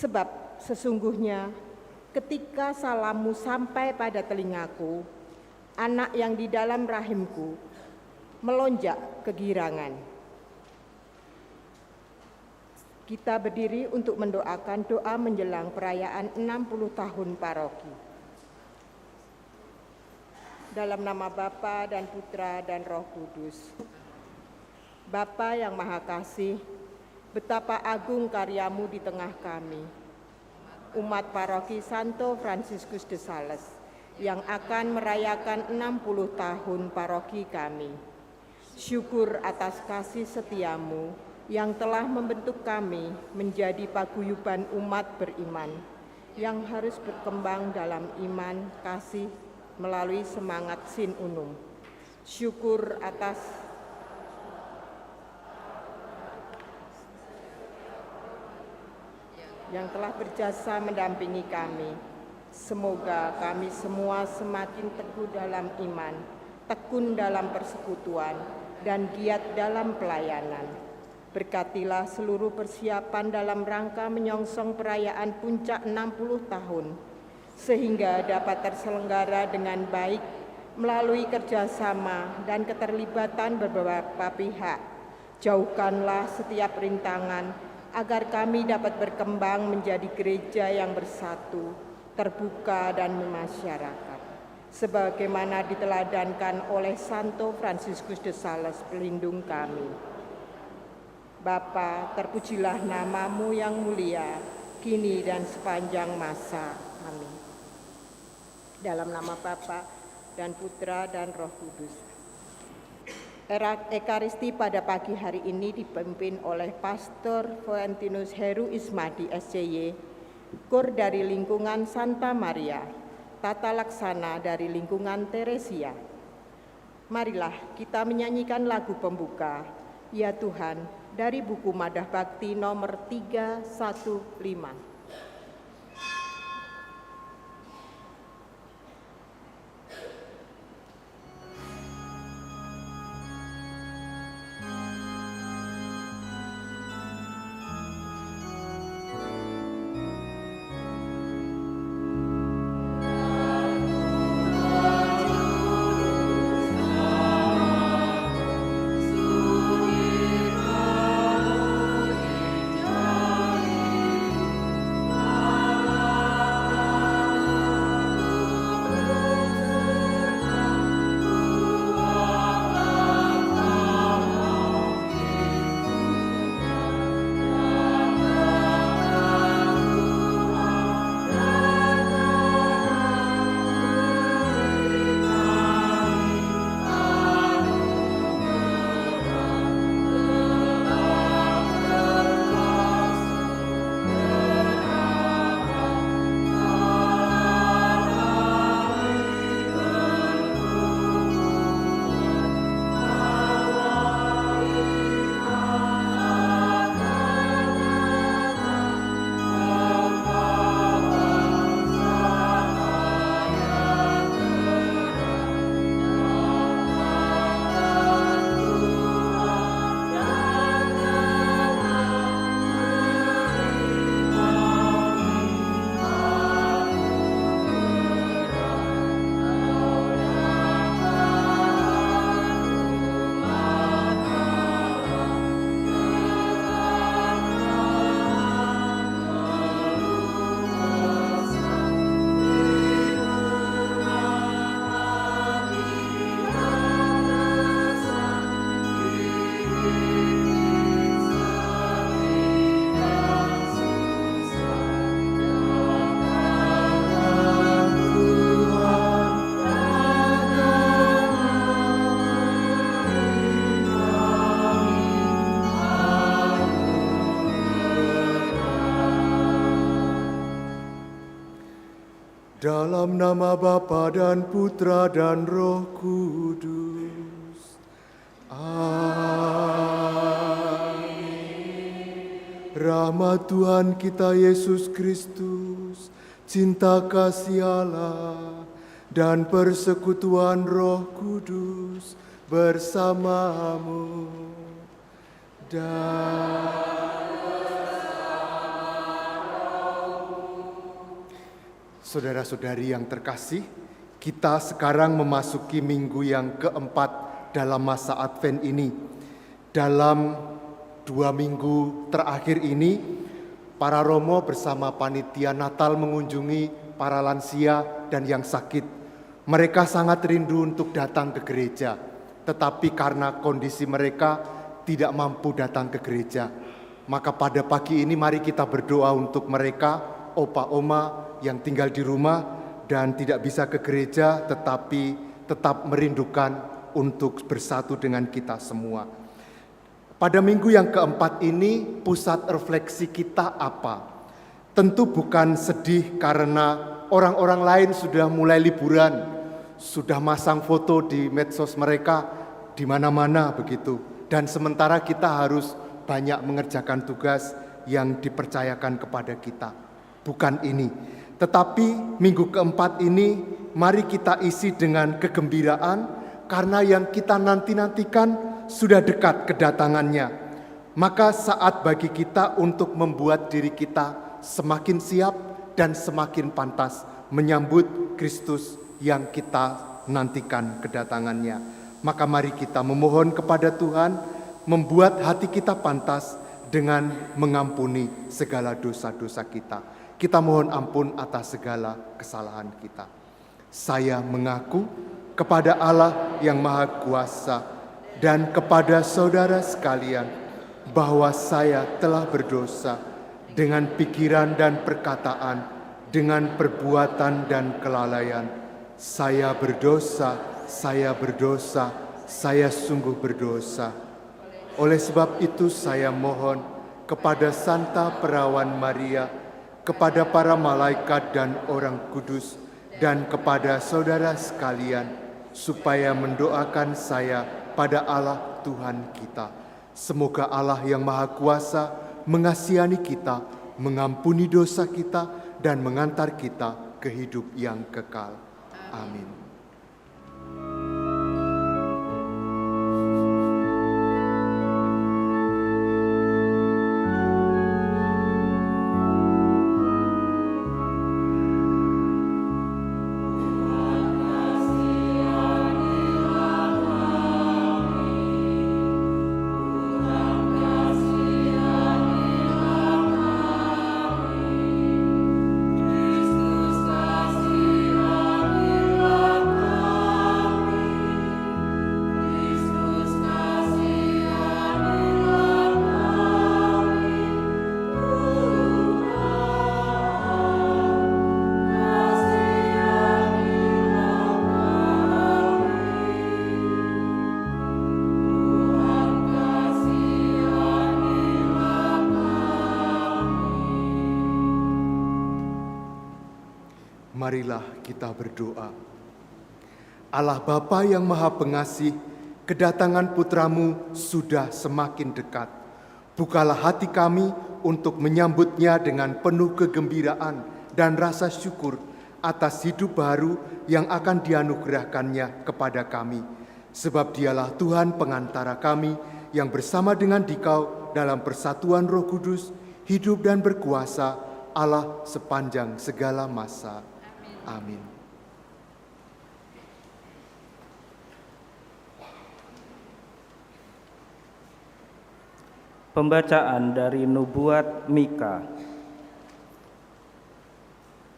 Sebab sesungguhnya ketika salammu sampai pada telingaku, anak yang di dalam rahimku melonjak kegirangan. Kita berdiri untuk mendoakan doa menjelang perayaan 60 tahun paroki. Dalam nama Bapa dan Putra dan Roh Kudus. Bapa yang Maha Kasih, betapa agung karyamu di tengah kami, umat paroki Santo Fransiskus de Sales, yang akan merayakan 60 tahun paroki kami. Syukur atas kasih setiamu yang telah membentuk kami menjadi paguyuban umat beriman, yang harus berkembang dalam iman, kasih, melalui semangat Sin Unum. Syukur atas yang telah berjasa mendampingi kami. Semoga kami semua semakin teguh dalam iman, tekun dalam persekutuan, dan giat dalam pelayanan. Berkatilah seluruh persiapan dalam rangka menyongsong perayaan puncak 60 tahun, sehingga dapat terselenggara dengan baik melalui kerjasama dan keterlibatan beberapa pihak. Jauhkanlah setiap rintangan agar kami dapat berkembang menjadi gereja yang bersatu, terbuka, dan bermasyarakat. Sebagaimana diteladankan oleh Santo Fransiskus de Sales, pelindung kami. Bapa, terpujilah namamu yang mulia, kini dan sepanjang masa. Amin. Dalam nama Bapa dan Putra dan Roh Kudus. Ekaristi pada pagi hari ini dipimpin oleh Pastor Valentinus Heru Ismadi SCY, Kur dari lingkungan Santa Maria, Tata Laksana dari lingkungan Teresia. Marilah kita menyanyikan lagu pembuka, Ya Tuhan, dari buku Madah Bakti nomor 315. Dalam nama Bapa dan Putra dan Roh Kudus. Amin. Rahmat Tuhan kita Yesus Kristus, cinta kasih Allah, dan persekutuan Roh Kudus bersamamu. Dan Saudara-saudari yang terkasih, kita sekarang memasuki minggu yang keempat dalam masa Advent ini. Dalam 2 minggu terakhir ini, para romo bersama panitia Natal mengunjungi para lansia dan yang sakit. Mereka sangat rindu untuk datang ke gereja, tetapi karena kondisi mereka tidak mampu datang ke gereja. Maka pada pagi ini mari kita berdoa untuk mereka, opa oma yang tinggal di rumah dan tidak bisa ke gereja tetapi tetap merindukan untuk bersatu dengan kita semua. Pada minggu yang keempat ini pusat refleksi kita apa? Tentu bukan sedih karena orang-orang lain sudah mulai liburan, sudah masang foto di medsos mereka di mana-mana begitu. Dan sementara kita harus banyak mengerjakan tugas yang dipercayakan kepada kita. Bukan ini. Tetapi minggu keempat ini mari kita isi dengan kegembiraan karena yang kita nanti-nantikan sudah dekat kedatangannya. Maka saat bagi kita untuk membuat diri kita semakin siap dan semakin pantas menyambut Kristus yang kita nantikan kedatangannya. Maka mari kita memohon kepada Tuhan membuat hati kita pantas dengan mengampuni segala dosa-dosa kita. Kita mohon ampun atas segala kesalahan kita. Saya mengaku kepada Allah yang Maha Kuasa dan kepada saudara sekalian bahwa saya telah berdosa dengan pikiran dan perkataan, dengan perbuatan dan kelalaian. Saya berdosa, saya sungguh berdosa. Oleh sebab itu saya mohon kepada Santa Perawan Maria, kepada para malaikat dan orang kudus, dan kepada saudara sekalian, supaya mendoakan saya pada Allah Tuhan kita. Semoga Allah yang Maha Kuasa mengasihani kita, mengampuni dosa kita, dan mengantar kita ke hidup yang kekal. Amin. Marilah kita berdoa. Allah Bapa yang Maha Pengasih, kedatangan putramu sudah semakin dekat. Bukalah hati kami untuk menyambutnya dengan penuh kegembiraan dan rasa syukur atas hidup baru yang akan dianugerahkannya kepada kami. Sebab dialah Tuhan pengantara kami yang bersama dengan Dikau dalam persatuan Roh Kudus, hidup dan berkuasa Allah sepanjang segala masa. Amin. Pembacaan dari Nubuat Mika.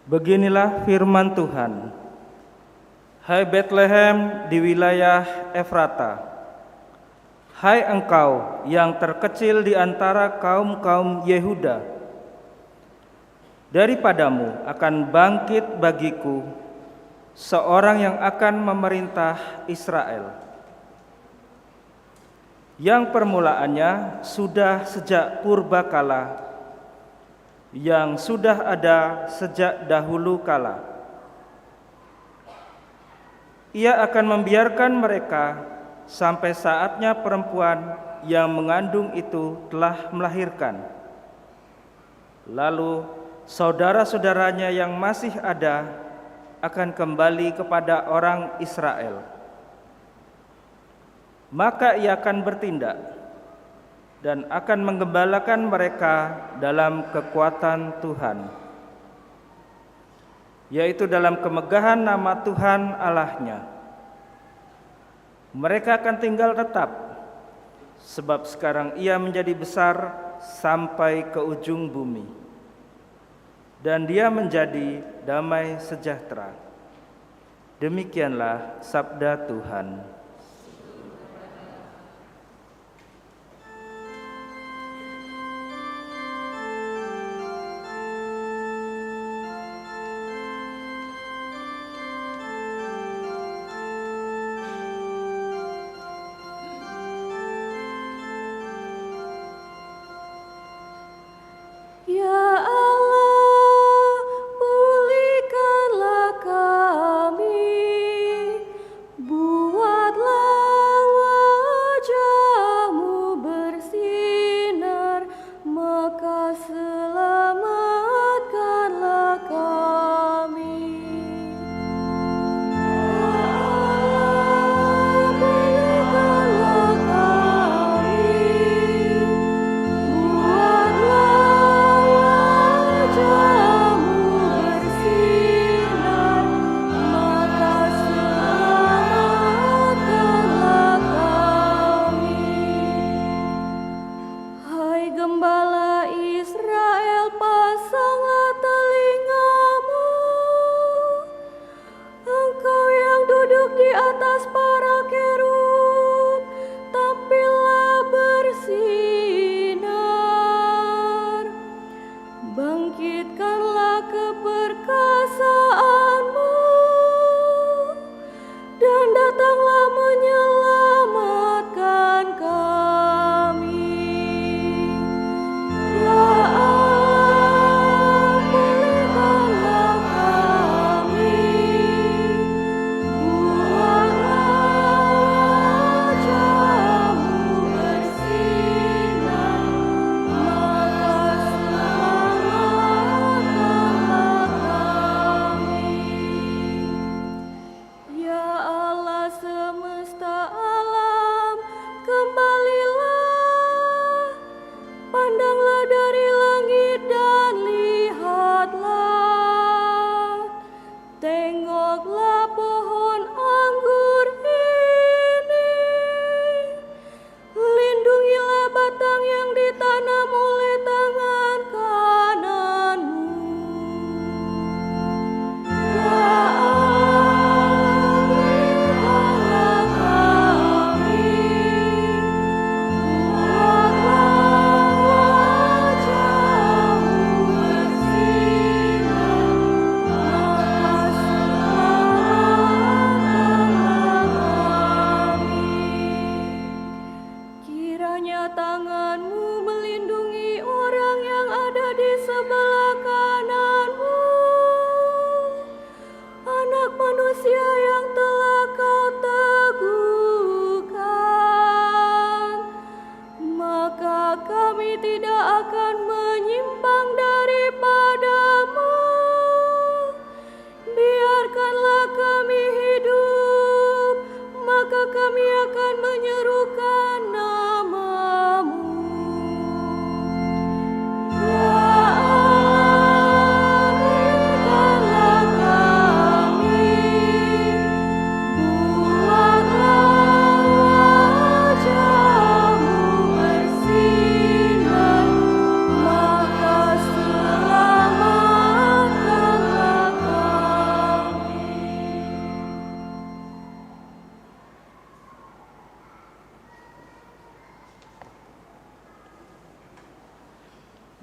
Beginilah firman Tuhan. Hai Betlehem di wilayah Efrata, hai engkau yang terkecil di antara kaum-kaum Yehuda, daripadamu akan bangkit bagiku seorang yang akan memerintah Israel, yang permulaannya sudah sejak purbakala, yang sudah ada sejak dahulu kala. Ia akan membiarkan mereka sampai saatnya perempuan yang mengandung itu telah melahirkan. Lalu saudara-saudaranya yang masih ada akan kembali kepada orang Israel. Maka ia akan bertindak dan akan menggembalakan mereka dalam kekuatan Tuhan. yaitu dalam kemegahan nama Tuhan Allahnya. Mereka akan tinggal tetap, sebab sekarang Ia menjadi besar sampai ke ujung bumi, dan Dia menjadi damai sejahtera. Demikianlah sabda Tuhan.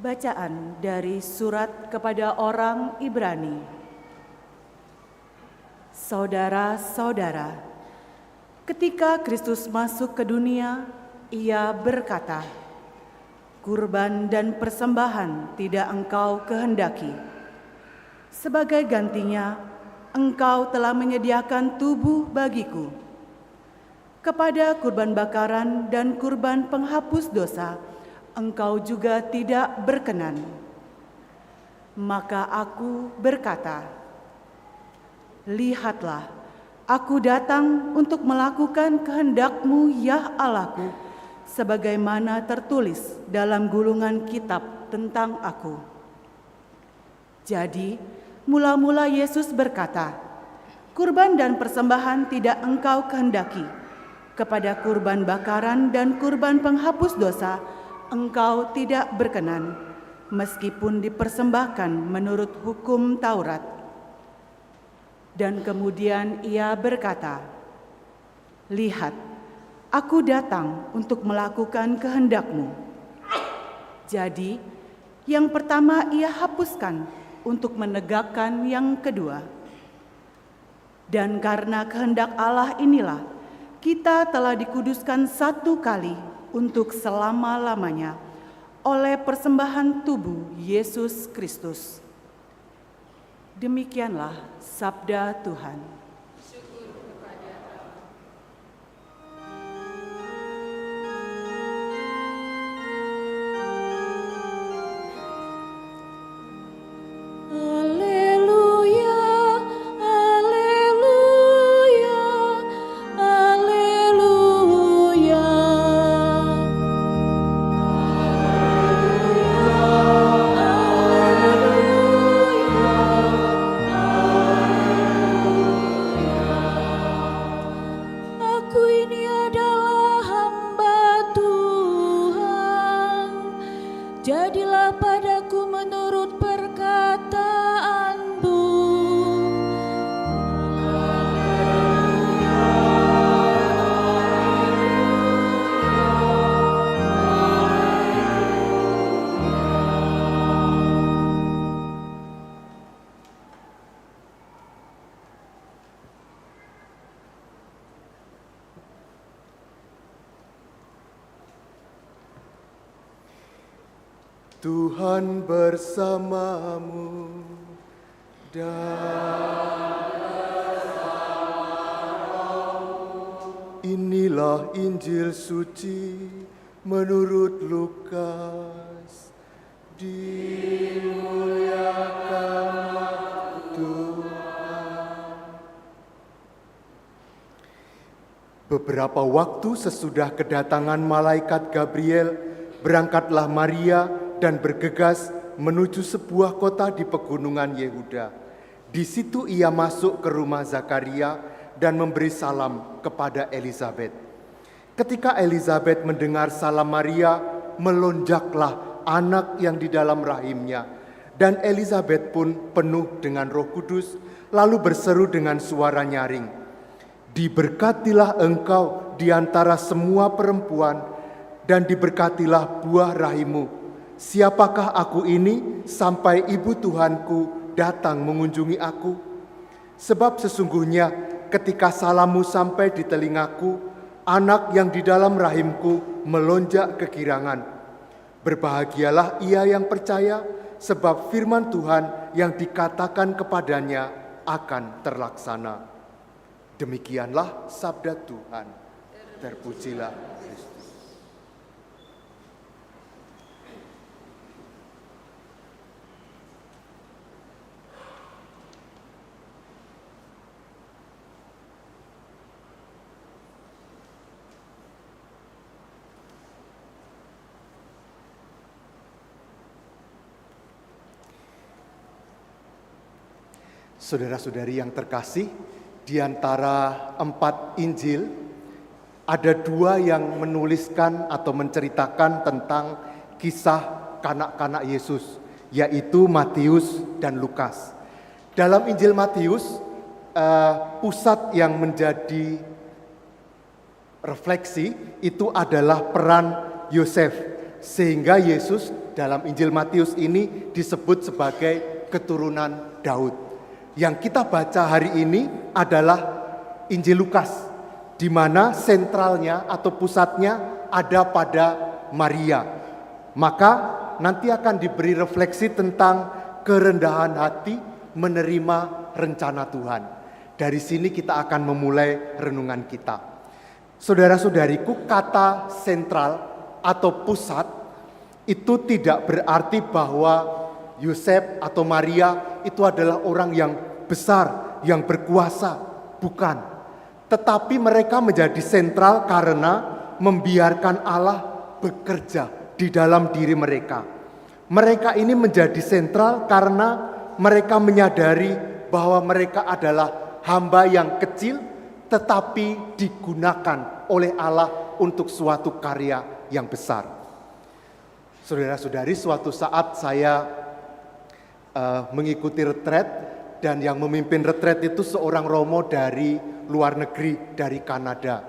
Bacaan dari surat kepada orang Ibrani. Saudara-saudara, ketika Kristus masuk ke dunia, Ia berkata, "Kurban dan persembahan tidak Engkau kehendaki. Sebagai gantinya, Engkau telah menyediakan tubuh bagiku. Kepada kurban bakaran dan kurban penghapus dosa, Engkau juga tidak berkenan." Maka aku berkata, "Lihatlah, aku datang untuk melakukan kehendak-Mu, ya Allahku, sebagaimana tertulis dalam gulungan kitab tentang aku." Jadi, Mula-mula Yesus berkata, "Kurban dan persembahan tidak engkau kehendaki. Kepada kurban bakaran dan kurban penghapus dosa engkau tidak berkenan, meskipun dipersembahkan menurut hukum Taurat." Dan kemudian ia berkata, "Lihat, aku datang untuk melakukan kehendak-Mu." Jadi, yang pertama ia hapuskan untuk menegakkan yang kedua. Dan karena kehendak Allah inilah, kita telah dikuduskan satu kali untuk selama-lamanya oleh persembahan tubuh Yesus Kristus. Demikianlah sabda Tuhan. Jadilah padaku menurut perkataan-Mu. Tuhan bersamamu dan inilah Injil suci menurut Lukas. Dimuliakanlah Tuhan. Beberapa waktu sesudah kedatangan malaikat Gabriel, berangkatlah Maria dan bergegas menuju sebuah kota di pegunungan Yehuda. Di situ ia masuk ke rumah Zakaria dan memberi salam kepada Elizabeth. Ketika Elizabeth mendengar salam Maria, melonjaklah anak yang di dalam rahimnya. Dan Elizabeth pun penuh dengan Roh Kudus, lalu berseru dengan suara nyaring, "Diberkatilah engkau di antara semua perempuan, dan diberkatilah buah rahimmu. Siapakah aku ini sampai ibu Tuhanku datang mengunjungi aku? Sebab sesungguhnya ketika salammu sampai di telingaku, anak yang di dalam rahimku melonjak kegirangan. Berbahagialah ia yang percaya, sebab firman Tuhan yang dikatakan kepadanya akan terlaksana." Demikianlah sabda Tuhan. Terpujilah Kristus. Saudara-saudari yang terkasih, di antara 4 Injil, ada 2 yang menuliskan atau menceritakan tentang kisah kanak-kanak Yesus, yaitu Matius dan Lukas. Dalam Injil Matius, pusat yang menjadi refleksi itu adalah peran Yosef, sehingga Yesus dalam Injil Matius ini disebut sebagai keturunan Daud. Yang kita baca hari ini adalah Injil Lukas, di mana sentralnya atau pusatnya ada pada Maria. Maka nanti akan diberi refleksi tentang kerendahan hati menerima rencana Tuhan. Dari sini kita akan memulai renungan kita. Saudara-saudariku, kata sentral atau pusat itu tidak berarti bahwa Yosef atau Maria itu adalah orang yang besar, yang berkuasa, bukan. Tetapi mereka menjadi sentral karena membiarkan Allah bekerja di dalam diri mereka. Mereka ini menjadi sentral karena mereka menyadari bahwa mereka adalah hamba yang kecil tetapi digunakan oleh Allah untuk suatu karya yang besar. Saudara-saudari, suatu saat saya mengikuti retret, dan yang memimpin retret itu seorang romo dari luar negeri, dari Kanada.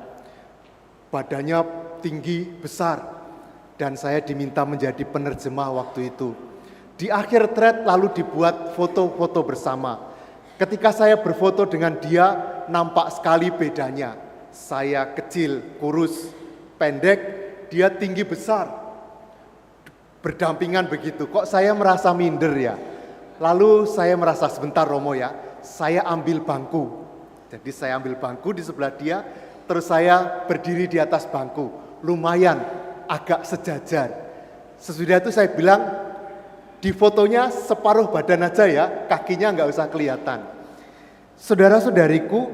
Badannya tinggi, besar, dan saya diminta menjadi penerjemah waktu itu. Di akhir retret lalu dibuat foto-foto bersama. Ketika saya berfoto dengan dia, nampak sekali bedanya. Saya kecil, kurus, pendek, dia tinggi, besar. Berdampingan begitu, kok saya merasa minder ya. Lalu saya merasa, sebentar Romo ya, saya ambil bangku. Jadi saya ambil bangku di sebelah dia, terus saya berdiri di atas bangku. Lumayan, agak sejajar. Sesudah itu saya bilang, di fotonya separuh badan aja ya, kakinya nggak usah kelihatan. Saudara-saudariku,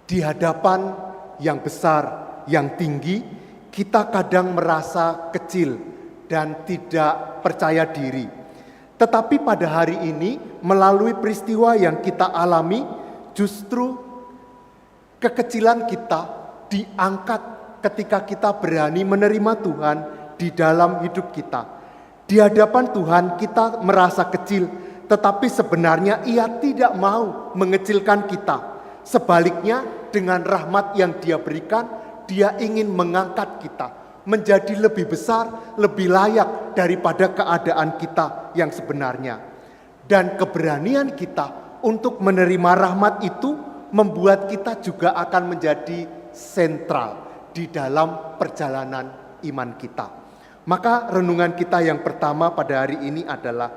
di hadapan yang besar, yang tinggi, kita kadang merasa kecil dan tidak percaya diri. Tetapi pada hari ini, melalui peristiwa yang kita alami, justru kekecilan kita diangkat ketika kita berani menerima Tuhan di dalam hidup kita. Di hadapan Tuhan kita merasa kecil, tetapi sebenarnya Ia tidak mau mengecilkan kita. Sebaliknya, dengan rahmat yang Dia berikan, Dia ingin mengangkat kita menjadi lebih besar, lebih layak daripada keadaan kita yang sebenarnya. Dan keberanian kita untuk menerima rahmat itu membuat kita juga akan menjadi sentral di dalam perjalanan iman kita. Maka renungan kita yang pertama pada hari ini adalah,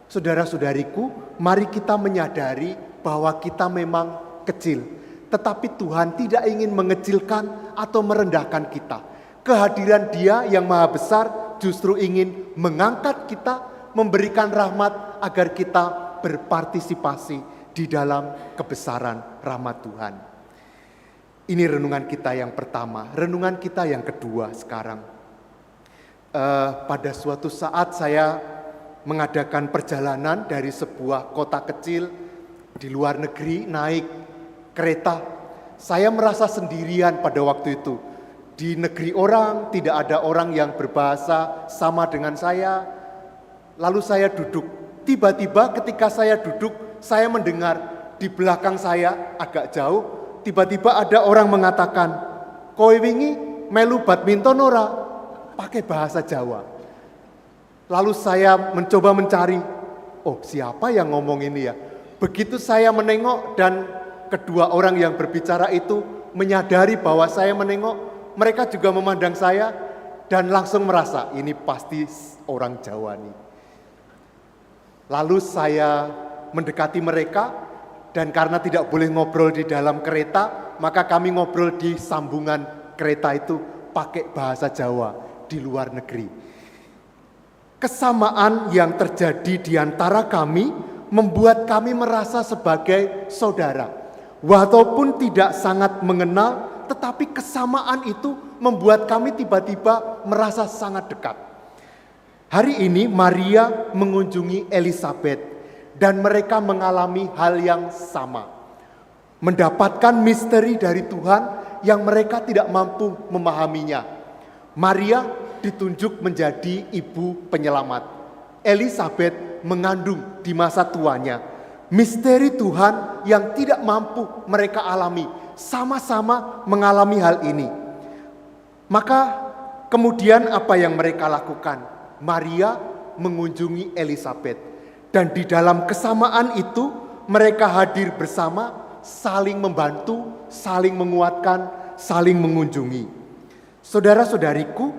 saudara-saudariku, mari kita menyadari bahwa kita memang kecil, tetapi Tuhan tidak ingin mengecilkan atau merendahkan kita. Kehadiran Dia yang Maha Besar justru ingin mengangkat kita, memberikan rahmat agar kita berpartisipasi di dalam kebesaran rahmat Tuhan. Ini renungan kita yang pertama. Renungan kita yang kedua sekarang. Pada suatu saat saya mengadakan perjalanan dari sebuah kota kecil di luar negeri, naik kereta. Saya merasa sendirian pada waktu itu. Di negeri orang, tidak ada orang yang berbahasa sama dengan saya. Lalu saya duduk. Tiba-tiba ketika saya duduk, saya mendengar di belakang saya agak jauh, tiba-tiba ada orang mengatakan, "Kowe wingi melu badminton ora?" Pakai bahasa Jawa. Lalu saya mencoba mencari, oh siapa yang ngomong ini ya? Begitu saya menengok dan kedua orang yang berbicara itu menyadari bahwa saya menengok, mereka juga memandang saya dan langsung merasa ini pasti orang Jawa nih. Lalu saya mendekati mereka dan karena tidak boleh ngobrol di dalam kereta, maka kami ngobrol di sambungan kereta itu pakai bahasa Jawa di luar negeri. Kesamaan yang terjadi di antara kami membuat kami merasa sebagai saudara. Walaupun tidak sangat mengenal, tetapi kesamaan itu membuat kami tiba-tiba merasa sangat dekat. Hari ini Maria mengunjungi Elizabeth dan mereka mengalami hal yang sama. Mendapatkan misteri dari Tuhan yang mereka tidak mampu memahaminya. Maria ditunjuk menjadi ibu penyelamat. Elizabeth mengandung di masa tuanya. Misteri Tuhan yang tidak mampu mereka alami, sama-sama mengalami hal ini. Maka kemudian apa yang mereka lakukan? Maria mengunjungi Elizabeth. Dan di dalam kesamaan itu mereka hadir bersama, saling membantu, saling menguatkan, saling mengunjungi. Saudara-saudariku,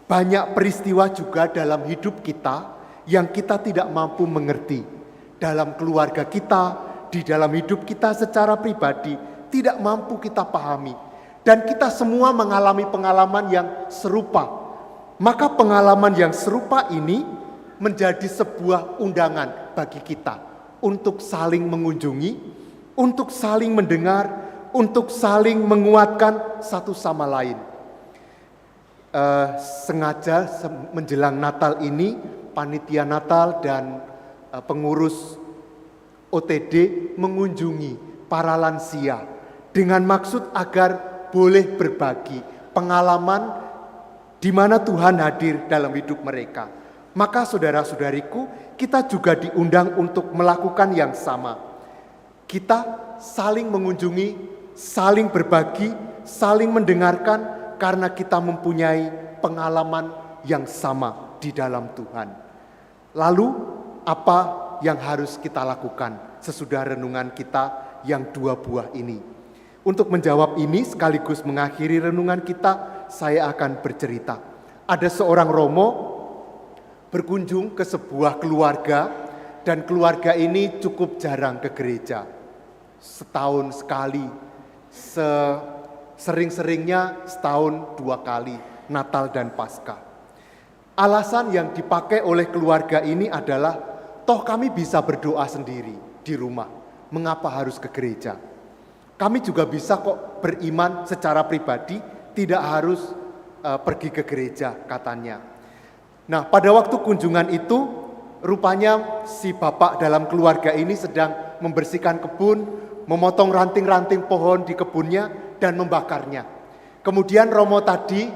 banyak peristiwa juga dalam hidup kita yang kita tidak mampu mengerti. Dalam keluarga kita, di dalam hidup kita secara pribadi, tidak mampu kita pahami. Dan kita semua mengalami pengalaman yang serupa. Maka pengalaman yang serupa ini menjadi sebuah undangan bagi kita untuk saling mengunjungi, untuk saling mendengar, untuk saling menguatkan satu sama lain. Sengaja menjelang Natal ini, panitia Natal dan pengurus OTD mengunjungi para lansia dengan maksud agar boleh berbagi pengalaman di mana Tuhan hadir dalam hidup mereka. Maka saudara-saudariku, kita juga diundang untuk melakukan yang sama. Kita saling mengunjungi, saling berbagi, saling mendengarkan karena kita mempunyai pengalaman yang sama di dalam Tuhan. Lalu apa yang harus kita lakukan sesudah renungan kita yang 2 buah ini? Untuk menjawab ini sekaligus mengakhiri renungan kita, saya akan bercerita. Ada seorang romo berkunjung ke sebuah keluarga dan keluarga ini cukup jarang ke gereja. Setahun sekali, sering-seringnya setahun 2 kali, Natal dan Paskah. Alasan yang dipakai oleh keluarga ini adalah, toh kami bisa berdoa sendiri di rumah, mengapa harus ke gereja? Kami juga bisa kok beriman secara pribadi, tidak harus pergi ke gereja katanya. Nah, pada waktu kunjungan itu, rupanya si bapak dalam keluarga ini sedang membersihkan kebun, memotong ranting-ranting pohon di kebunnya dan membakarnya. Kemudian romo tadi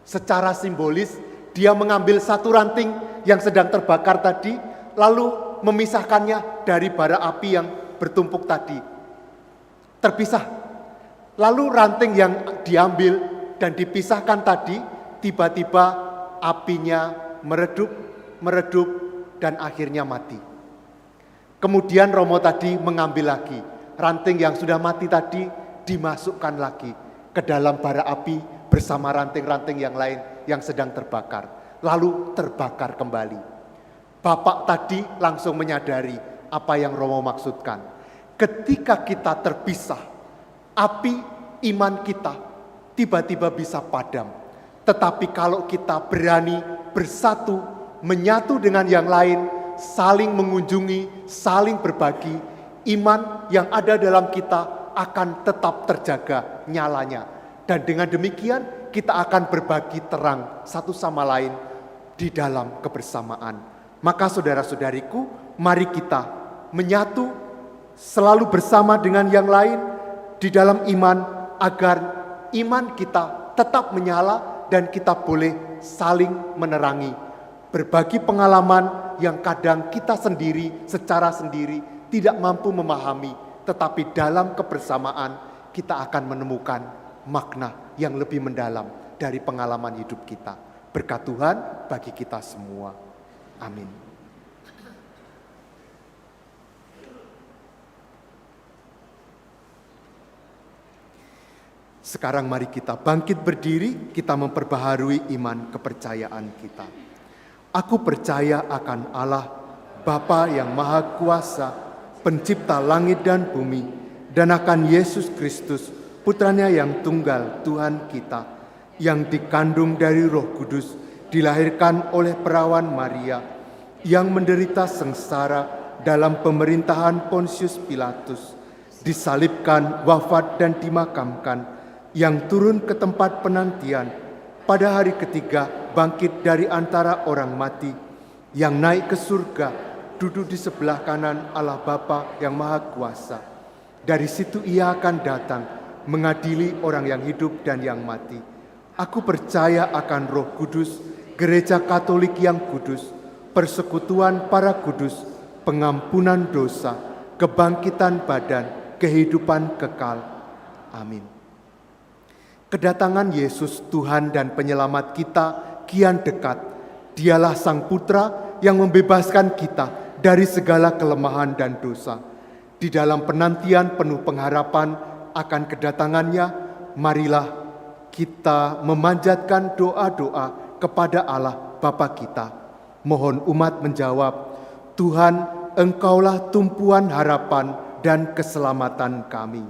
secara simbolis dia mengambil satu ranting yang sedang terbakar tadi, lalu memisahkannya dari bara api yang bertumpuk tadi. Terpisah. Lalu ranting yang diambil dan dipisahkan tadi, tiba-tiba apinya meredup dan akhirnya mati. Kemudian romo tadi mengambil lagi ranting yang sudah mati tadi, dimasukkan lagi ke dalam bara api bersama ranting-ranting yang lain yang sedang terbakar, lalu terbakar kembali. Bapak tadi langsung menyadari apa yang romo maksudkan. Ketika kita terpisah, api iman kita tiba-tiba bisa padam. Tetapi kalau kita berani bersatu, menyatu dengan yang lain, saling mengunjungi, saling berbagi, iman yang ada dalam kita akan tetap terjaga nyalanya. Dan dengan demikian kita akan berbagi terang satu sama lain di dalam kebersamaan. Maka saudara-saudariku, mari kita menyatu selalu bersama dengan yang lain di dalam iman agar iman kita tetap menyala dan kita boleh saling menerangi. Berbagi pengalaman yang kadang kita sendiri, secara sendiri tidak mampu memahami, tetapi dalam kebersamaan kita akan menemukan makna yang lebih mendalam dari pengalaman hidup kita. Berkat Tuhan bagi kita semua. Amin. Sekarang mari kita bangkit berdiri, kita memperbaharui iman kepercayaan kita. Aku percaya akan Allah, Bapa yang Maha Kuasa, Pencipta langit dan bumi, dan akan Yesus Kristus, Putranya yang tunggal Tuhan kita, yang dikandung dari Roh Kudus, dilahirkan oleh perawan Maria, yang menderita sengsara dalam pemerintahan Pontius Pilatus, disalibkan, wafat dan dimakamkan, yang turun ke tempat penantian, pada hari ketiga bangkit dari antara orang mati, yang naik ke surga, duduk di sebelah kanan Allah Bapa yang Maha Kuasa. Dari situ Ia akan datang mengadili orang yang hidup dan yang mati. Aku percaya akan Roh Kudus, Gereja Katolik yang kudus, persekutuan para kudus, pengampunan dosa, kebangkitan badan, kehidupan kekal. Amin. Kedatangan Yesus Tuhan dan Penyelamat kita kian dekat. Dialah Sang Putra yang membebaskan kita dari segala kelemahan dan dosa. Di dalam penantian penuh pengharapan akan kedatangannya, marilah kita memanjatkan doa-doa kepada Allah Bapa kita. Mohon umat menjawab, Tuhan, Engkaulah tumpuan harapan dan keselamatan kami.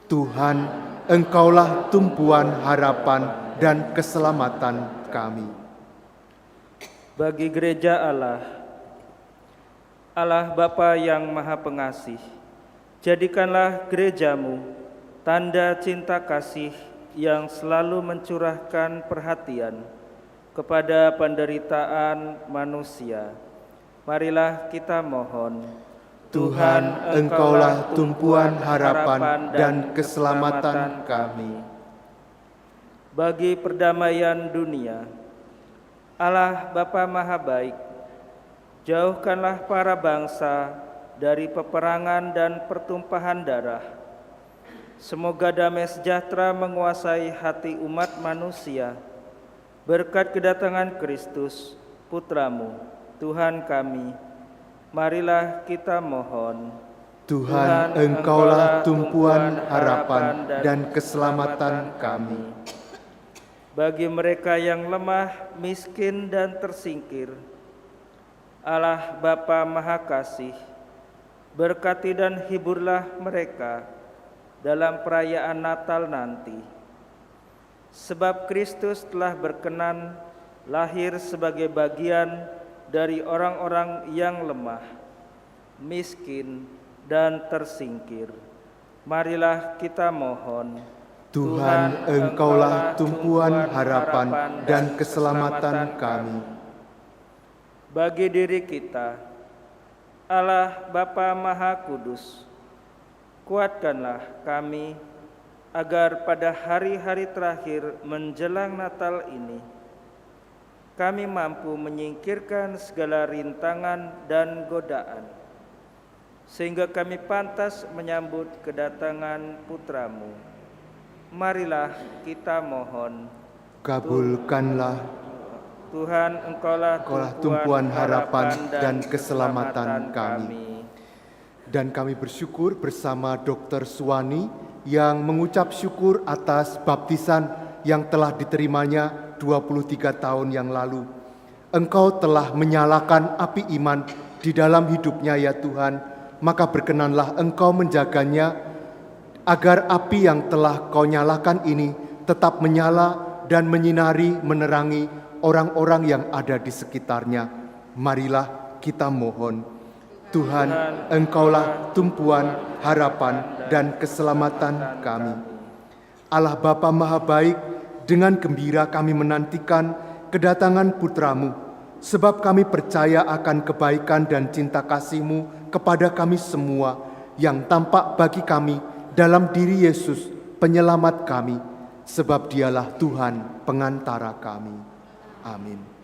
Tuhan, Engkaulah tumpuan harapan dan keselamatan kami. Bagi gereja Allah, Allah Bapa yang Maha Pengasih, jadikanlah gerejamu tanda cinta kasih yang selalu mencurahkan perhatian kepada penderitaan manusia, Marilah kita mohon. Tuhan, Engkaulah tumpuan harapan dan keselamatan kami. Bagi perdamaian dunia, Allah Bapa Maha Baik, jauhkanlah para bangsa dari peperangan dan pertumpahan darah. Semoga damai sejahtera menguasai hati umat manusia, berkat kedatangan Kristus, Putramu, Tuhan kami. Marilah kita mohon. Tuhan, Engkaulah tumpuan harapan dan keselamatan kami. Bagi mereka yang lemah, miskin, dan tersingkir, Allah Bapa Maha Kasih, berkati dan hiburlah mereka dalam perayaan Natal nanti. Sebab Kristus telah berkenan lahir sebagai bagian dari orang-orang yang lemah, miskin, dan tersingkir. Marilah kita mohon. Tuhan, Engkaulah tumpuan harapan dan keselamatan kami. Bagi diri kita, Allah Bapa Maha Kudus, kuatkanlah kami agar pada hari-hari terakhir menjelang Natal ini, kami mampu menyingkirkan segala rintangan dan godaan, sehingga kami pantas menyambut kedatangan Putramu. Marilah kita mohon. Kabulkanlah Tuhan, Engkaulah tumpuan harapan dan keselamatan kami. Dan kami bersyukur bersama Dr. Suwani yang mengucap syukur atas baptisan yang telah diterimanya 23 tahun yang lalu. Engkau telah menyalakan api iman di dalam hidupnya ya Tuhan, maka berkenanlah Engkau menjaganya agar api yang telah Kau nyalakan ini tetap menyala dan menyinari, menerangi orang-orang yang ada di sekitarnya. Marilah kita mohon. Tuhan, Engkaulah tumpuan harapan dan keselamatan kami. Allah Bapa Maha Baik, dengan gembira kami menantikan kedatangan Putramu, sebab kami percaya akan kebaikan dan cinta kasih-Mu kepada kami semua yang tampak bagi kami dalam diri Yesus, penyelamat kami, sebab Dialah Tuhan pengantara kami. Amin.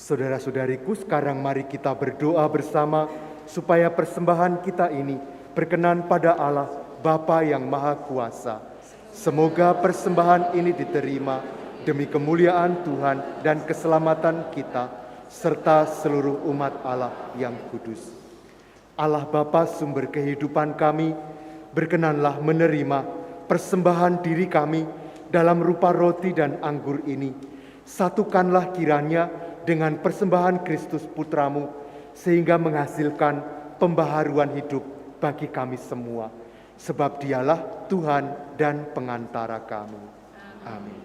Saudara-saudariku, sekarang mari kita berdoa bersama supaya persembahan kita ini berkenan pada Allah Bapa yang Maha Kuasa. Semoga persembahan ini diterima demi kemuliaan Tuhan dan keselamatan kita, serta seluruh umat Allah yang kudus. Allah Bapa sumber kehidupan kami, berkenanlah menerima persembahan diri kami dalam rupa roti dan anggur ini. Satukanlah kiranya dengan persembahan Kristus Putramu, sehingga menghasilkan pembaharuan hidup bagi kami semua. Sebab Dialah Tuhan dan pengantara kami. Amin.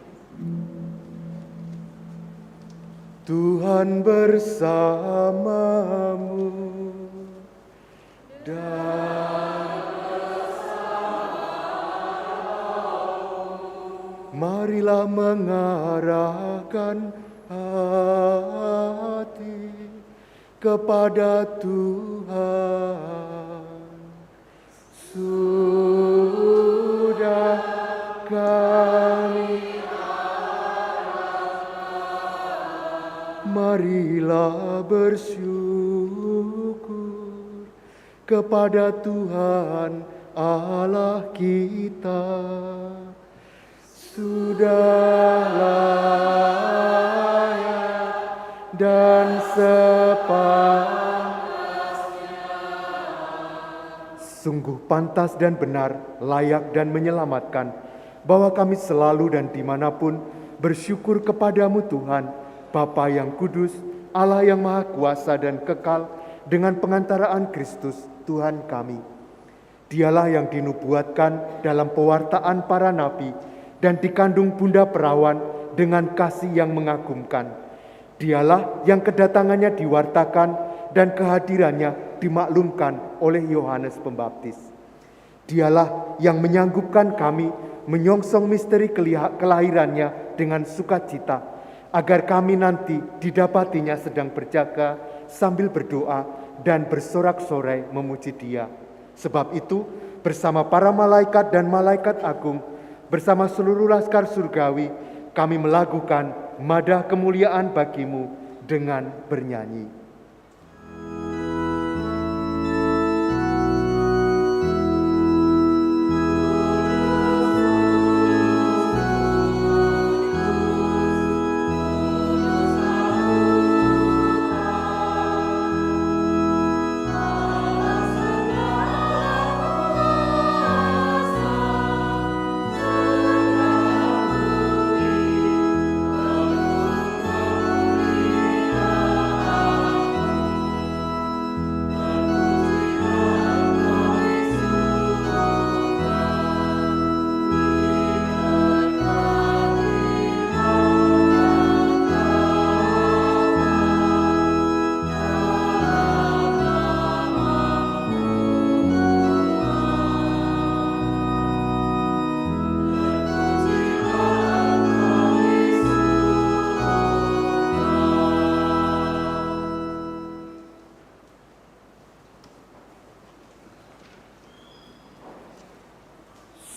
Tuhan bersamamu dan marilah mengarahkan hati kepada Tuhan. Sudah kami marilah bersyukur kepada Tuhan Allah kita. Sudah layak dan sungguh pantas dan benar, layak dan menyelamatkan, bahwa kami selalu dan dimanapun bersyukur kepadamu Tuhan, Bapa yang kudus, Allah yang maha kuasa dan kekal, dengan pengantaraan Kristus Tuhan kami. Dialah yang dinubuatkan dalam pewartaan para nabi dan dikandung Bunda Perawan dengan kasih yang mengagumkan. Dialah yang kedatangannya diwartakan dan kehadirannya dimaklumkan oleh Yohanes Pembaptis. Dialah yang menyanggupkan kami menyongsong misteri kelahirannya dengan sukacita, agar kami nanti didapatinya sedang berjaga sambil berdoa dan bersorak-sorai memuji Dia. Sebab itu, bersama para malaikat dan malaikat agung, bersama seluruh laskar surgawi, kami melakukan madah kemuliaan bagimu dengan bernyanyi.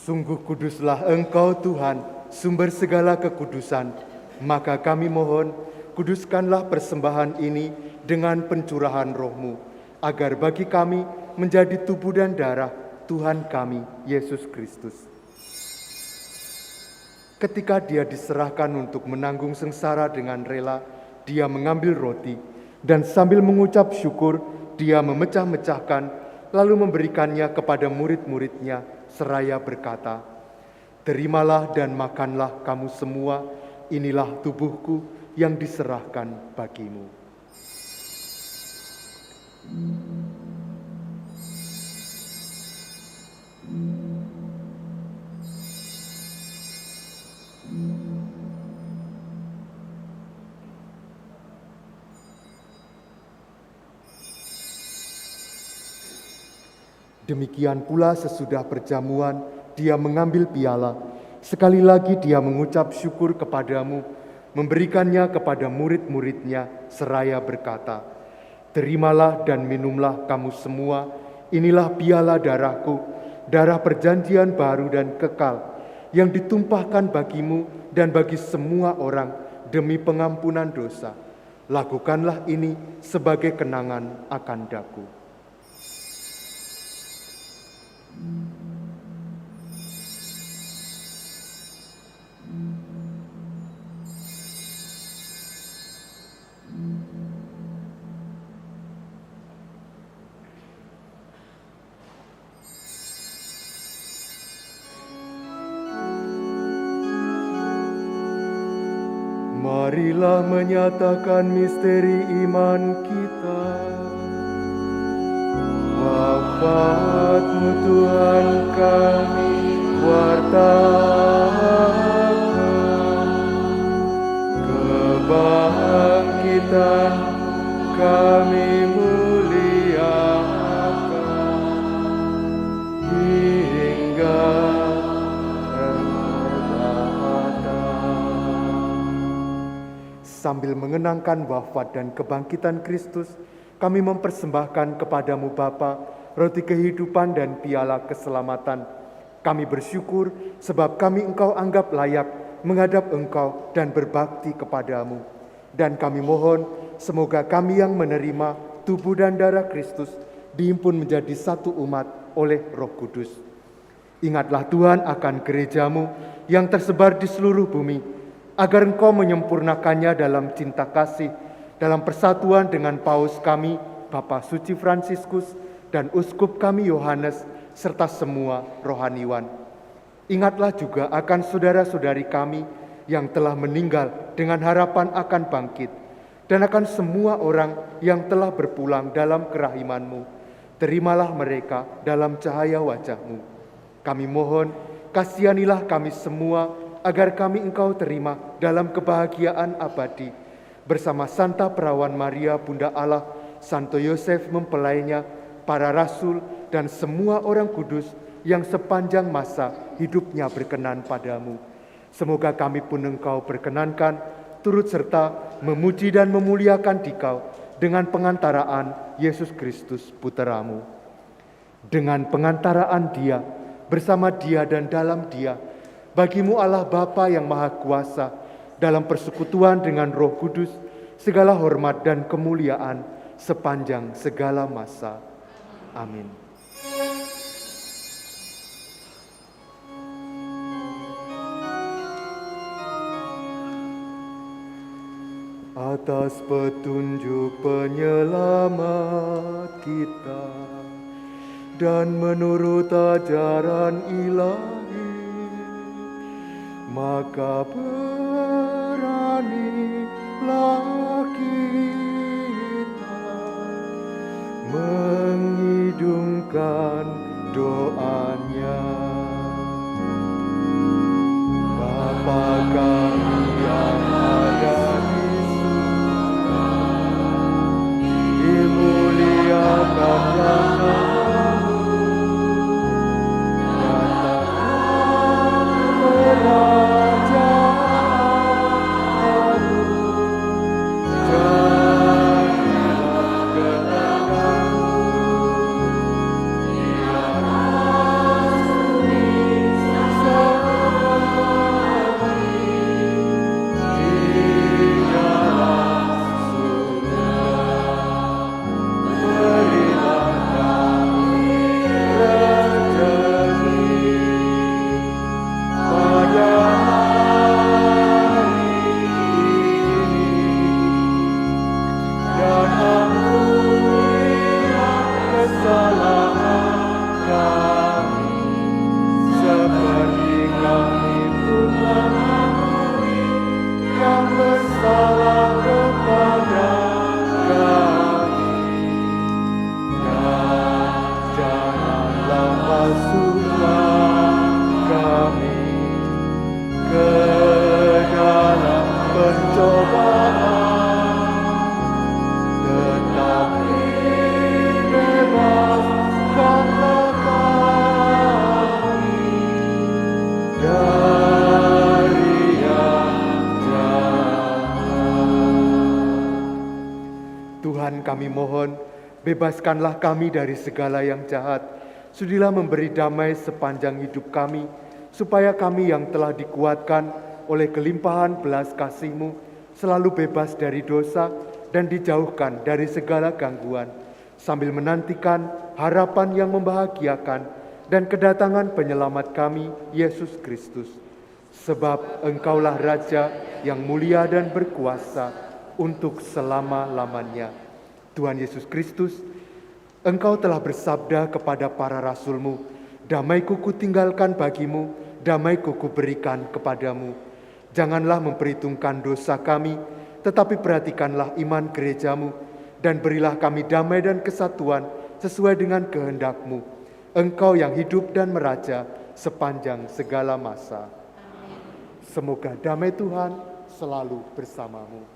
Sungguh kuduslah Engkau Tuhan, sumber segala kekudusan. Maka kami mohon, kuduskanlah persembahan ini dengan pencurahan Roh-Mu, agar bagi kami menjadi tubuh dan darah Tuhan kami, Yesus Kristus. Ketika Dia diserahkan untuk menanggung sengsara dengan rela, Dia mengambil roti, dan sambil mengucap syukur, Dia memecah-mecahkan, lalu memberikannya kepada murid-muridnya, seraya berkata, "Terimalah dan makanlah kamu semua, inilah tubuhku yang diserahkan bagimu." Demikian pula sesudah perjamuan, Dia mengambil piala. Sekali lagi Dia mengucap syukur kepadamu, memberikannya kepada murid-muridnya, seraya berkata, "Terimalah dan minumlah kamu semua, inilah piala darahku, darah perjanjian baru dan kekal, yang ditumpahkan bagimu dan bagi semua orang demi pengampunan dosa. Lakukanlah ini sebagai kenangan akan daku. Marilah menyatakan misteri iman kita. Wafat-Mu Tuhan kami wartakan, kebangkitan kami muliakan, hingga sambil mengenangkan wafat dan kebangkitan Kristus, kami mempersembahkan kepadamu Bapa, roti kehidupan dan piala keselamatan. Kami bersyukur sebab kami Engkau anggap layak menghadap Engkau dan berbakti kepadamu. Dan kami mohon semoga kami yang menerima tubuh dan darah Kristus dihimpun menjadi satu umat oleh Roh Kudus. Ingatlah Tuhan akan gerejamu yang tersebar di seluruh bumi, agar Engkau menyempurnakannya dalam cinta kasih, dalam persatuan dengan Paus kami, Bapak Suci Fransiskus, dan Uskup kami Yohanes, serta semua rohaniwan. Ingatlah juga akan saudara-saudari kami yang telah meninggal dengan harapan akan bangkit, dan akan semua orang yang telah berpulang dalam kerahiman-Mu. Terimalah mereka dalam cahaya wajah-Mu. Kami mohon, kasihanilah kami semua, agar kami Engkau terima dalam kebahagiaan abadi. Bersama Santa Perawan Maria, Bunda Allah, Santo Yosef mempelainya, para rasul, dan semua orang kudus yang sepanjang masa hidupnya berkenan padamu. Semoga kami pun Engkau berkenankan, turut serta memuji dan memuliakan Dikau dengan pengantaraan Yesus Kristus Putra-Mu. Dengan pengantaraan Dia, bersama Dia dan dalam Dia, bagimu Allah Bapa yang Maha Kuasa, dalam persekutuan dengan Roh Kudus, segala hormat dan kemuliaan sepanjang segala masa. Amin. Atas petunjuk penyelamat kita dan menurut ajaran ilahi, maka beranilah kita mengidungkan doanya. Bapa kami yang ada di surga, dimuliakanlah namamu, datanglah kerajaanmu, jadilah kehendakmu di atas bumi seperti di dalam surga. Berilah kami rezeki pada hari ini, dan ampunilah kesalahan kami, seperti kami pun mengampuni yang bersalah kepada kami. Dan janganlah masukkan kami ke dalam pencobaan, tetapi bebaskanlah kami dari yang jahat. Tuhan, kami mohon, bebaskanlah kami dari segala yang jahat. Sudilah memberi damai sepanjang hidup kami, supaya kami yang telah dikuatkan oleh kelimpahan belas kasih-Mu selalu bebas dari dosa dan dijauhkan dari segala gangguan, sambil menantikan harapan yang membahagiakan dan kedatangan penyelamat kami, Yesus Kristus. Sebab Engkaulah Raja yang mulia dan berkuasa untuk selama-lamanya. Tuhan Yesus Kristus, Engkau telah bersabda kepada para rasul-Mu, "Damai-Ku kutinggalkan bagimu, damai-Ku kuberikan kepadamu." Janganlah memperhitungkan dosa kami, tetapi perhatikanlah iman gereja-Mu, dan berilah kami damai dan kesatuan sesuai dengan kehendak-Mu. Engkau yang hidup dan meraja sepanjang segala masa. Semoga damai Tuhan selalu bersamamu.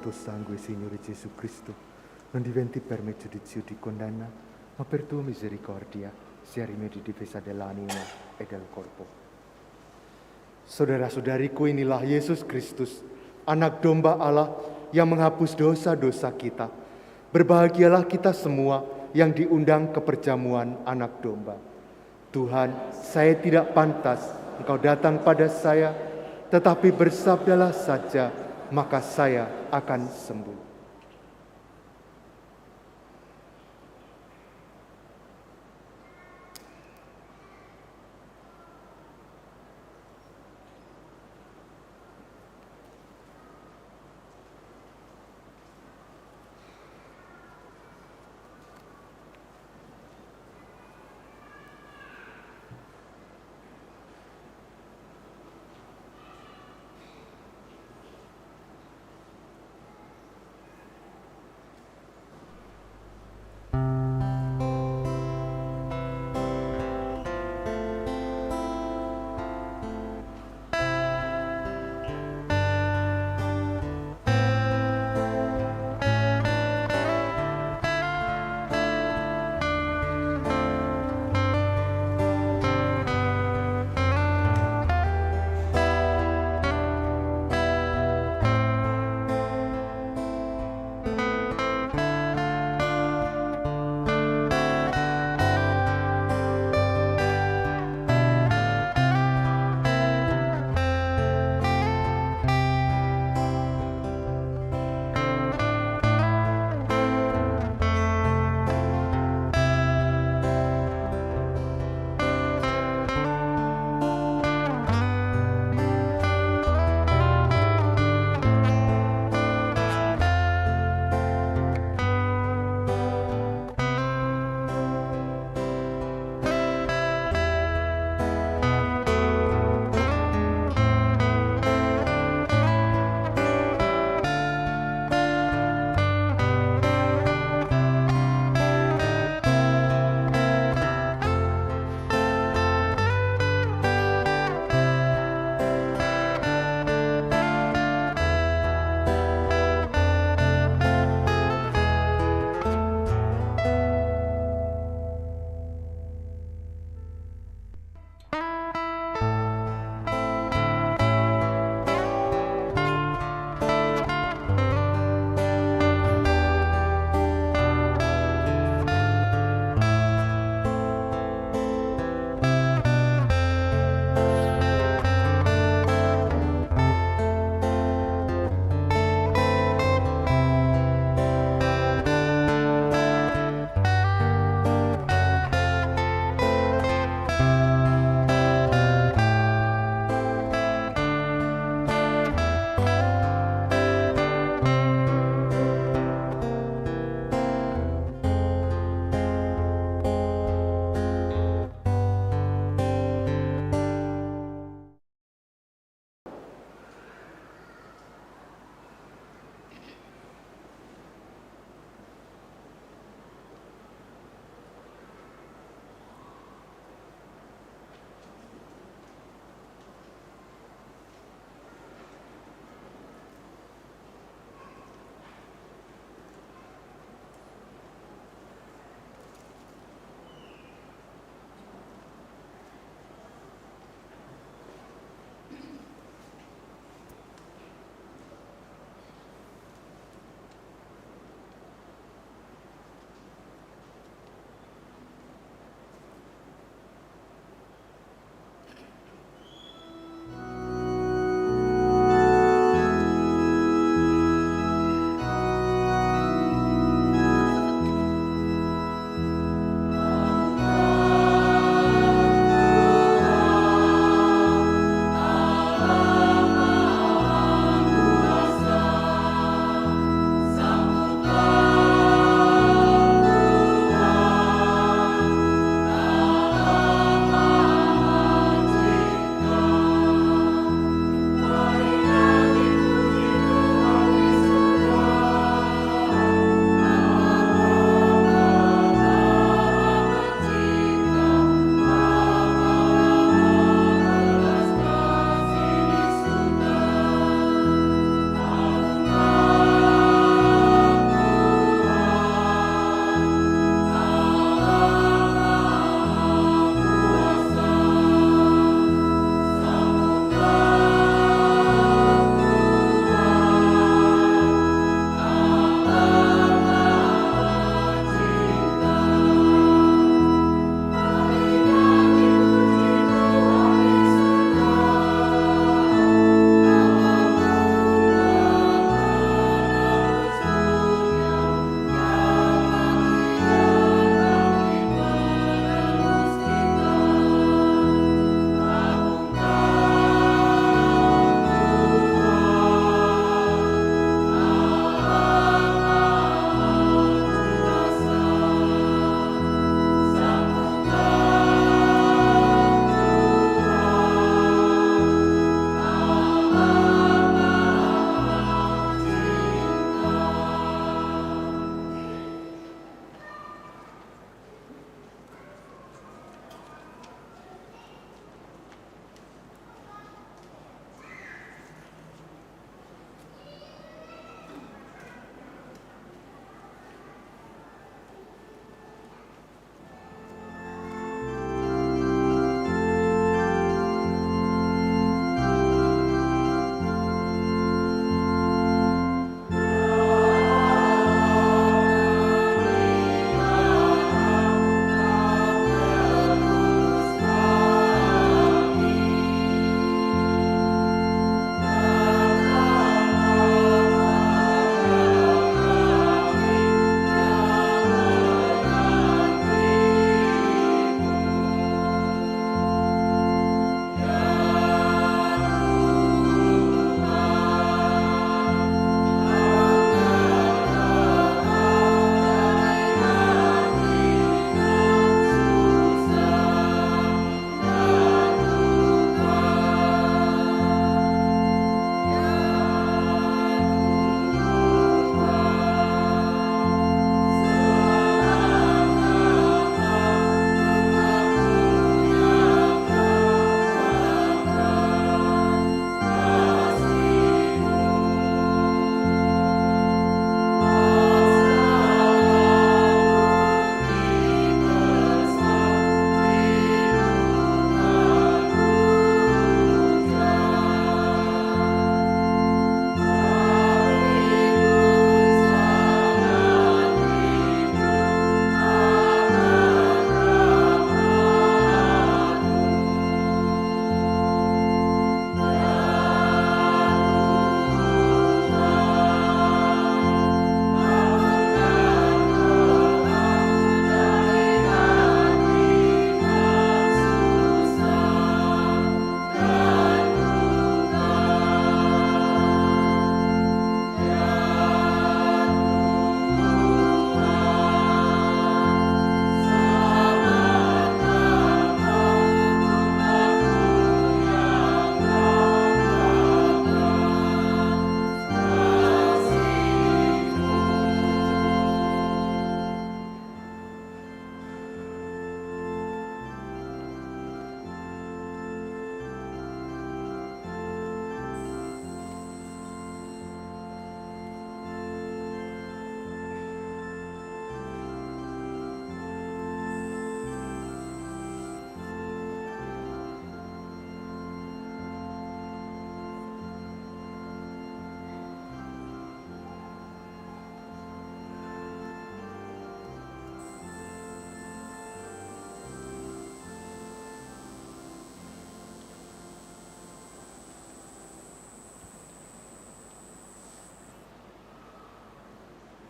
Sangue Signore Gesù Cristo, non diventi per me giudizio di condanna, ma per tua misericordia sia rimedio difesa dell'anima e del corpo. Saudara-saudariku, inilah Yesus Kristus, anak domba Allah yang menghapus dosa-dosa kita. Berbahagialah kita semua yang diundang ke perjamuan anak domba. Tuhan, saya tidak pantas Engkau datang pada saya, tetapi bersabdalah saja, maka saya akan sembuh.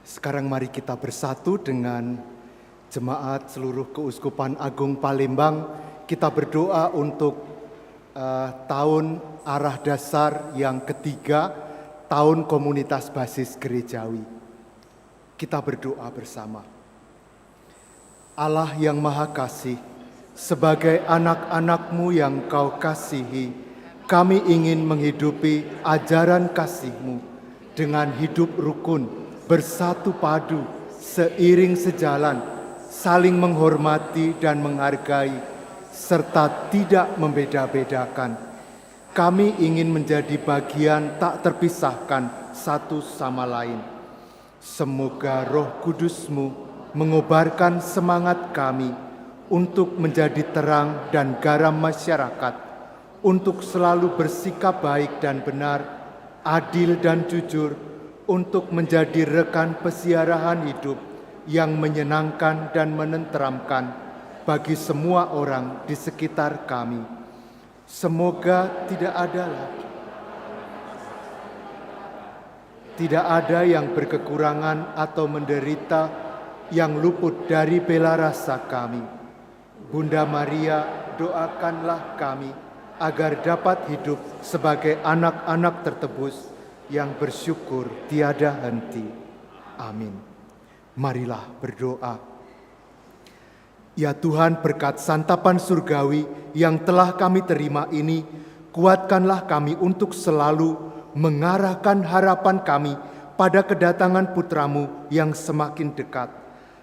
Sekarang mari kita bersatu dengan jemaat seluruh Keuskupan Agung Palembang. Kita berdoa untuk tahun arah dasar yang ketiga, tahun komunitas basis gerejawi. Kita berdoa bersama. Allah yang Maha Kasih, sebagai anak-anak-Mu yang Kau kasihi, kami ingin menghidupi ajaran kasih-Mu dengan hidup rukun, bersatu padu, seiring sejalan, saling menghormati dan menghargai, serta tidak membeda-bedakan. Kami ingin menjadi bagian tak terpisahkan satu sama lain. Semoga Roh Kudus-Mu mengobarkan semangat kami untuk menjadi terang dan garam masyarakat, untuk selalu bersikap baik dan benar, adil dan jujur, untuk menjadi rekan pesiarahan hidup yang menyenangkan dan menenteramkan bagi semua orang di sekitar kami. Semoga tidak ada yang berkekurangan atau menderita yang luput dari bela rasa kami. Bunda Maria, doakanlah kami agar dapat hidup sebagai anak-anak tertebus yang bersyukur tiada henti. Amin. Marilah berdoa. Ya Tuhan, berkat santapan surgawi yang telah kami terima ini, kuatkanlah kami untuk selalu mengarahkan harapan kami pada kedatangan Putra-Mu yang semakin dekat.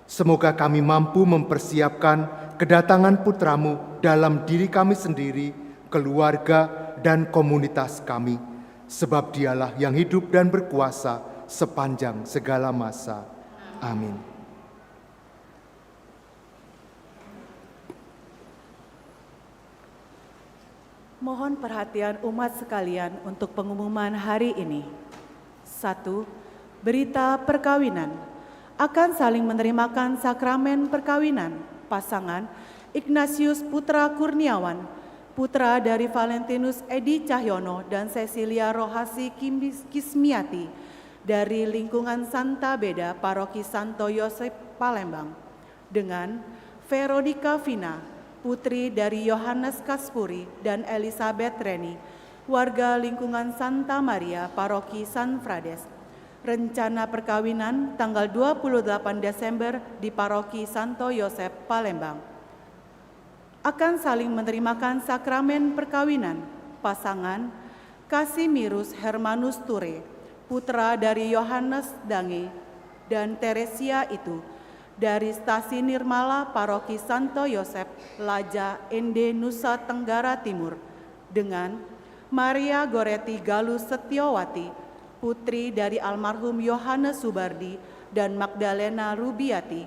Semoga kami mampu mempersiapkan kedatangan Putra-Mu dalam diri kami sendiri, keluarga, dan komunitas kami. Sebab Dialah yang hidup dan berkuasa sepanjang segala masa. Amin. Mohon perhatian umat sekalian untuk pengumuman hari ini. 1. Berita perkawinan. Akan saling menerimakan sakramen perkawinan pasangan Ignatius Putra Kurniawan, putra dari Valentinus Edi Cahyono dan Cecilia Rohasi Kismiati dari lingkungan Santa Beda Paroki Santo Yosep Palembang, dengan Veronica Vina, putri dari Yohanes Kaspuri dan Elizabeth Reni, warga lingkungan Santa Maria Paroki San Frades. Rencana perkawinan tanggal 28 Desember di Paroki Santo Yosep Palembang. Akan saling menerimakan sakramen perkawinan pasangan Kasimirus Hermanus Ture, putra dari Yohanes Dange dan Teresia itu, dari Stasi Nirmala Paroki Santo Yosep Laja Ende Nusa Tenggara Timur, dengan Maria Goretti Galus Setiawati, putri dari almarhum Yohanes Subardi dan Magdalena Rubiati,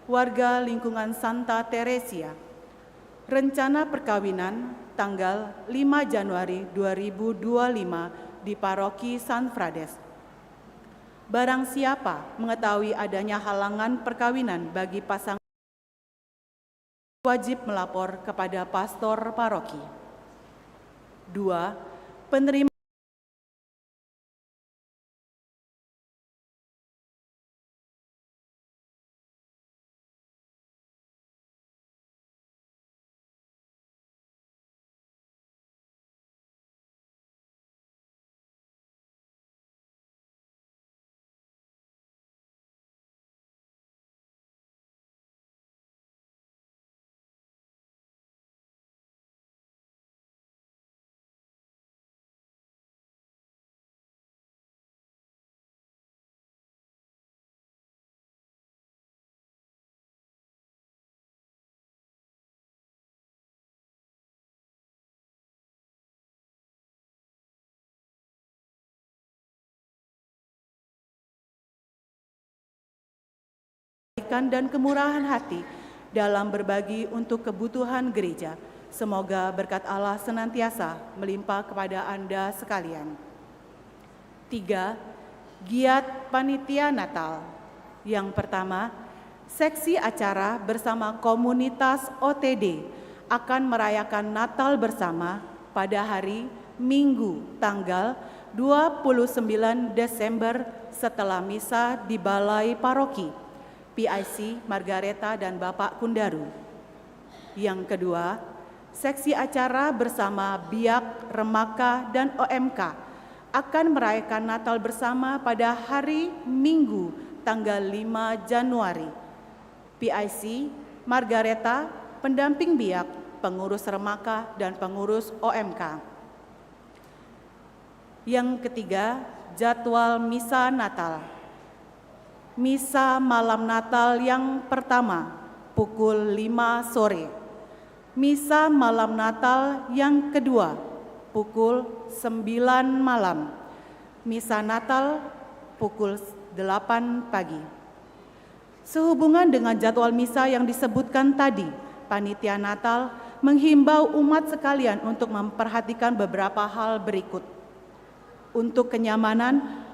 warga lingkungan Santa Teresia. Rencana perkawinan tanggal 5 Januari 2025 di Paroki San Frades. Barang siapa mengetahui adanya halangan perkawinan bagi pasangan, wajib melapor kepada pastor paroki. 2. Penerima dan kemurahan hati dalam berbagi untuk kebutuhan gereja. Semoga berkat Allah senantiasa melimpah kepada Anda sekalian. 3. Giat Panitia Natal. Yang pertama, seksi acara bersama komunitas OTD akan merayakan Natal bersama pada hari Minggu tanggal 29 Desember setelah misa di Balai Paroki PIC Margareta dan Bapak Kundaru. Yang kedua, seksi acara bersama Biak, Remaka, dan OMK akan merayakan Natal bersama pada hari Minggu tanggal 5 Januari. PIC Margareta, pendamping Biak, pengurus Remaka, dan pengurus OMK. Yang ketiga, jadwal misa Natal. Misa malam Natal yang pertama pukul 5 sore. Misa malam Natal yang kedua pukul 9 malam. Misa Natal pukul 8 pagi. Sehubungan dengan jadwal misa yang disebutkan tadi, Panitia Natal menghimbau umat sekalian untuk memperhatikan beberapa hal berikut. Untuk kenyamanan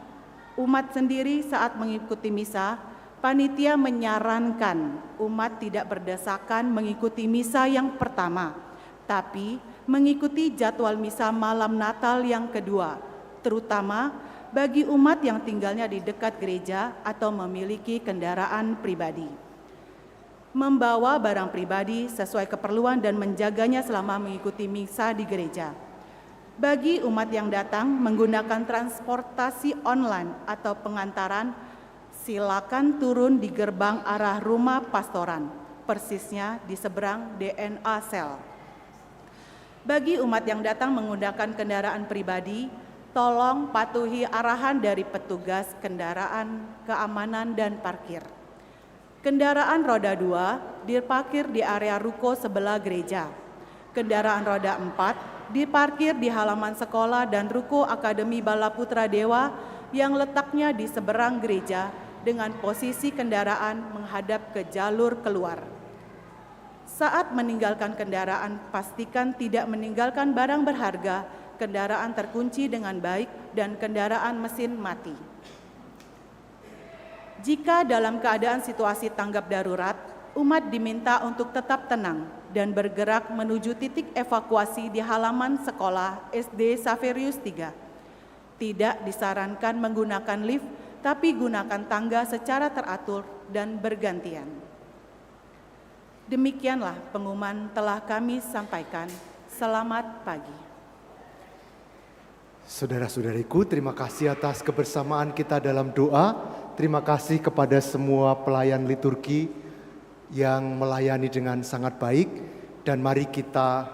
umat sendiri saat mengikuti misa, panitia menyarankan umat tidak berdesakan mengikuti misa yang pertama, tapi mengikuti jadwal misa malam Natal yang kedua, terutama bagi umat yang tinggalnya di dekat gereja atau memiliki kendaraan pribadi. Membawa barang pribadi sesuai keperluan dan menjaganya selama mengikuti misa di gereja. Bagi umat yang datang menggunakan transportasi online atau pengantaran, silakan turun di gerbang arah rumah pastoran, persisnya di seberang DNA Sel. Bagi umat yang datang menggunakan kendaraan pribadi, tolong patuhi arahan dari petugas kendaraan, keamanan, dan parkir. Kendaraan roda 2 diparkir di area ruko sebelah gereja. Kendaraan roda 4 diparkir di halaman sekolah dan ruko Akademi Bala Putra Dewa yang letaknya di seberang gereja dengan posisi kendaraan menghadap ke jalur keluar. Saat meninggalkan kendaraan, pastikan tidak meninggalkan barang berharga, kendaraan terkunci dengan baik, dan kendaraan mesin mati. Jika dalam keadaan situasi tanggap darurat, umat diminta untuk tetap tenang dan bergerak menuju titik evakuasi di halaman sekolah SD Saverius 3. Tidak disarankan menggunakan lift, tapi gunakan tangga secara teratur dan bergantian. Demikianlah pengumuman telah kami sampaikan. Selamat pagi. Saudara-saudariku, terima kasih atas kebersamaan kita dalam doa. Terima kasih kepada semua pelayan liturgi yang melayani dengan sangat baik, dan mari kita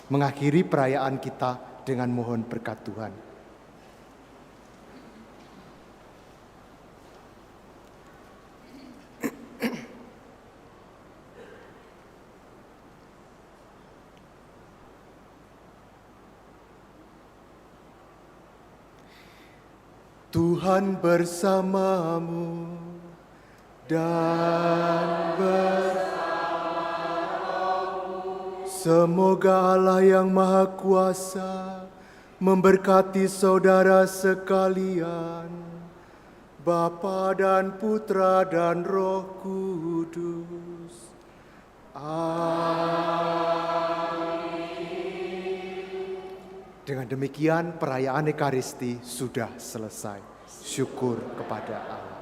mengakhiri perayaan kita dengan mohon berkat Tuhan. Tuhan bersamamu dan semoga Allah yang Maha Kuasa memberkati saudara sekalian, Bapa dan Putra dan Roh Kudus. Dengan demikian perayaan Ekaristi sudah selesai. Syukur kepada Allah.